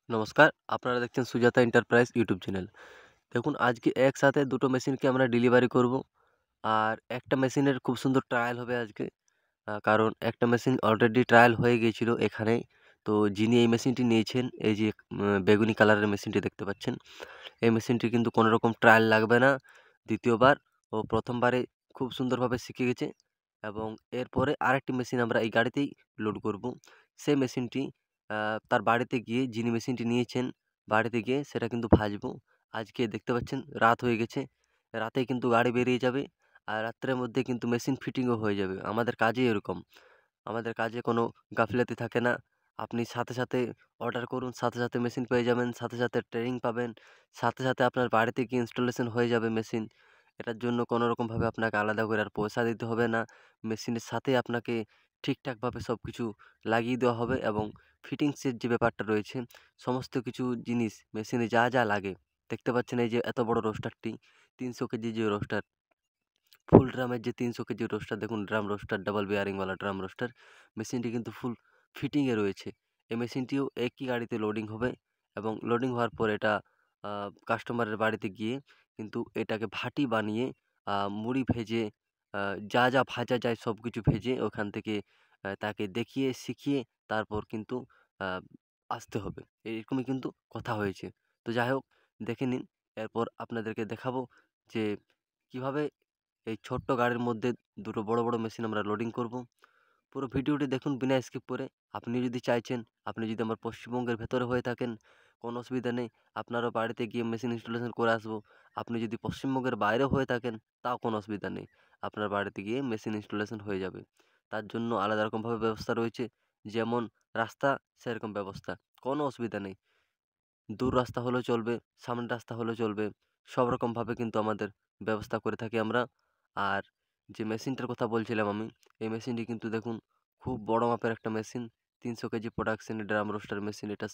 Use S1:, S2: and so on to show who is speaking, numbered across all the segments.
S1: নমস্কার, আপনারা দেখছেন সুজাতা এন্টারপ্রাইজ ইউটিউব চ্যানেল। দেখুন আজকে একসাথে দুটো মেশিনকে আমরা ডেলিভারি করব। আর একটা মেশিনের খুব সুন্দর ট্রায়াল হবে আজকে। কারণ একটা মেশিন অলরেডি ট্রায়াল হয়ে গিয়েছিল এখানেই। তো যিনি এই মেশিনটি নিয়েছেন, এই যে বেগুনি কালারের মেশিনটি দেখতে পাচ্ছেন, এই মেশিনটি কিন্তু কোনো রকম ট্রায়াল লাগবে না। দ্বিতীয়বার ও প্রথমবারে খুব সুন্দরভাবে শিখে গেছে এবং এরপরে আরেকটি মেশিন আমরা এই গাড়িতেই লোড করব। সেই মেশিনটি তার বাড়িতে গিয়ে, যিনি মেশিনটি নিয়েছেন বাড়িতে গিয়ে সেটা কিন্তু ভাজবো। আজকে দেখতে পাচ্ছেন রাত হয়ে গেছে। রাতেই কিন্তু গাড়ি বেরিয়ে যাবে আর রাত্রের মধ্যে কিন্তু মেশিন ফিটিংও হয়ে যাবে। আমাদের কাজই এরকম। আমাদের কাজে কোনো গাফিলতি থাকে না। আপনি সাথে, সাথে অর্ডার করুন, সাথে, সাথে মেশিন পেয়ে যাবেন, সাথে, সাথে ট্রেনিং পাবেন, সাথে, সাথে আপনার বাড়িতে গিয়ে ইনস্টলেশন হয়ে যাবে মেশিন। এটার জন্য কোনো রকমভাবে আপনাকে আলাদা করে আর পয়সা দিতে হবে না। মেশিনের সাথেই আপনাকে ঠিকঠাকভাবে সবকিছু লাগিয়ে দেওয়া হবে এবং ফিটিংসের যে ব্যাপারটা রয়েছে, সমস্ত কিছু জিনিস মেশিনে যা, যা লাগে, দেখতে পাচ্ছেন এই যে এত বড় রোস্টারটি, ৩০০ কেজি যে রোস্টার, ফুল ড্রামের যে ৩০০ কেজি রোস্টার, দেখুন ড্রাম রোস্টার, ডাবল বেয়ারিংওয়ালা ড্রাম রোস্টার। মেশিনটি কিন্তু ফুল ফিটিংয়ে রয়েছে। এই মেশিনটিও একই গাড়িতে লোডিং হবে এবং লোডিং হওয়ার পর এটা কাস্টমারের বাড়িতে গিয়ে কিন্তু এটাকে ভাটি বানিয়ে মুড়ি ভেজে, যা, যা ভাজা যায় সবকিছু ভেজে ওখান থেকে তাকে দেখিয়ে, শিখিয়ে তারপর কিন্তু আ আসতে হবে। এরকমই কিন্তু কথা হয়েছে। তো যাই হোক, দেখে নিন। এরপর আপনাদেরকে দেখাবো যে কিভাবে এই ছোট্ট গাড়ির মধ্যে দুটো বড়, বড় মেশিন আমরা লোডিং করব। পুরো ভিডিওটি দেখুন বিনা স্কিপ করে। আপনি যদি চাইছেন, আপনি যদি আমার পশ্চিমবঙ্গের ভেতরে হয়ে থাকেন, কোনো অসুবিধা নেই। আপনারও বাড়িতে গিয়ে মেশিন ইনস্টলেশন করে আসবো। আপনি যদি পশ্চিমবঙ্গের বাইরেও হয়ে থাকেন, তাও কোনো অসুবিধা নেই। আপনার বাড়িতে গিয়ে মেশিন ইনস্টলেশন হয়ে যাবে। তার জন্য আলাদা রকমভাবে ব্যবস্থা রয়েছে। যেমন রাস্তা, সেরকম ব্যবস্থা। কোনো অসুবিধা নেই। দূর রাস্তা হলেও চলবে, সামনের রাস্তা হলেও চলবে। সব রকমভাবে কিন্তু আমাদের ব্যবস্থা করে থাকি আমরা। আর যে মেশিনটার কথা বলছিলাম আমি, এই মেশিনটি কিন্তু দেখুন খুব বড় মাপের একটা মেশিন। ৩০০ কেজি প্রোডাকশনের ড্রাম রোস্টার মেশিন। এটা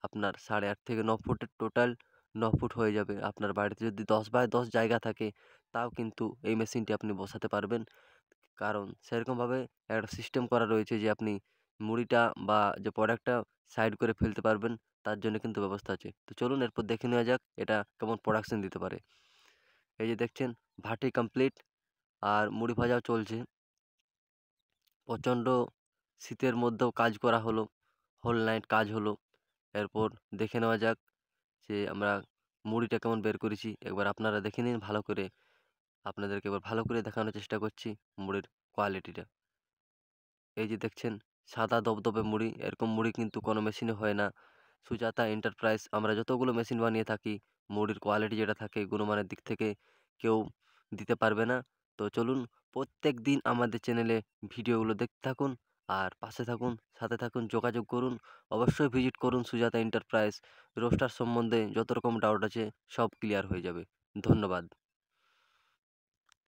S1: আপনার ৮.৫ থেকে ৯ ফুটের টোটাল ৯ ফুট হয়ে যাবে। আপনার বাড়িতে যদি ১০/১০ জায়গা থাকে, তাও কিন্তু এই মেশিনটি আপনি বসাতে পারবেন। কারণ সেরকমভাবে একটা সিস্টেম করা রয়েছে যে আপনি মুড়িটা বা যে প্রোডাক্টটা সাইড করে ফেলতে পারবেন, তার জন্য কিন্তু ব্যবস্থা আছে। তো চলুন এরপর দেখে নেওয়া যাক এটা কেমন প্রোডাকশন দিতে পারে। এই যে দেখছেন ভাটি কমপ্লিট আর মুড়ি ভাজাও চলছে। প্রচণ্ড শীতের মধ্যেও কাজ করা হলো। হোল নাইট কাজ হলো। এরপর দেখে নেওয়া যাক যে আমরা মুড়িটা কেমন বের করেছি। একবার আপনারা দেখে নিন ভালো করে। আপনাদেরকে এবার ভালো করে দেখানোর চেষ্টা করছি মুড়ির কোয়ালিটিটা। এই যে দেখছেন সাদা দবদবে মুড়ি, এরকম মুড়ি কিন্তু কোনো মেশিনে হয় না। সুজাতা এন্টারপ্রাইজ আমরা যতগুলো মেশিন বানিয়ে থাকি, মুড়ির কোয়ালিটি যেটা থাকে গুণমানের দিক থেকে কেউ দিতে পারবে না। তো চলুন প্রত্যেকদিন আমাদের চ্যানেলে ভিডিওগুলো দেখতে থাকুন আর পাশে থাকুন, সাথে থাকুন, যোগাযোগ করুন। অবশ্যই ভিজিট করুন সুজাতা এন্টারপ্রাইজ। রোস্টার সম্বন্ধে যত রকম ডাউট আছে সব ক্লিয়ার হয়ে যাবে। ধন্যবাদ।